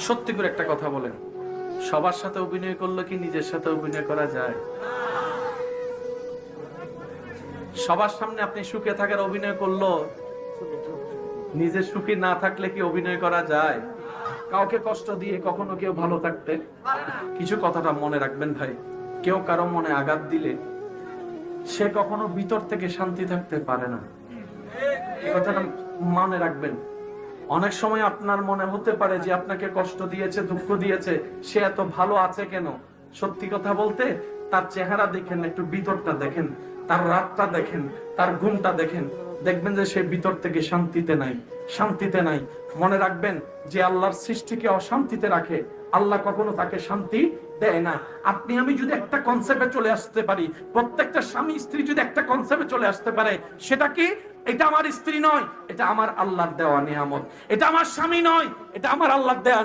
সত্যি করে একটা কথা বলেন, সবার সাথে অভিনয় করলে কি নিজের সাথে অভিনয় করা যায়? সবার সামনে আপনি সুখে থাকার অভিনয় করলো, নিজের সুখী না থাকলে কি অভিনয় করা যায়? কাউকে কষ্ট দিয়ে কখনো কেউ ভালো থাকতে? কিছু কথাটা মনে রাখবেন ভাই, কেউ কারো মনে আঘাত দিলে সে কখনো ভিতর থেকে শান্তি থাকতে পারে না। এই কথাটা মনে রাখবেন। অনেক সময় আপনার মনে হতে পারে যে আপনাকে কষ্ট দিয়েছে, দুঃখ দিয়েছে, সে এত ভালো আছে কেন? সত্যি কথা বলতে তার চেহারা দেখেন, একটু ভিতরটা দেখেন, তার রাতটা দেখেন, তার ঘুমটা দেখেন, দেখবেন যে সে ভিতর থেকে শান্তিতে নাই, শান্তিতে নাই। মনে রাখবেন যে আল্লাহর সৃষ্টিকে অশান্তিতে রাখে, আল্লাহ কখনো তাকে শান্তি দেয় না। আপনি আমি যদি একটা কনসেপ্টে চলে আসতে পারি, প্রত্যেকটা স্বামী স্ত্রী যদি একটা কনসেপ্টে চলে আসতে পারে, সেটা কি? এটা আমার স্ত্রী নয়, এটা আমার আল্লাহর দেওয়া নিয়ামত। এটা আমার স্বামী নয়, এটা আমার আল্লাহর দেওয়া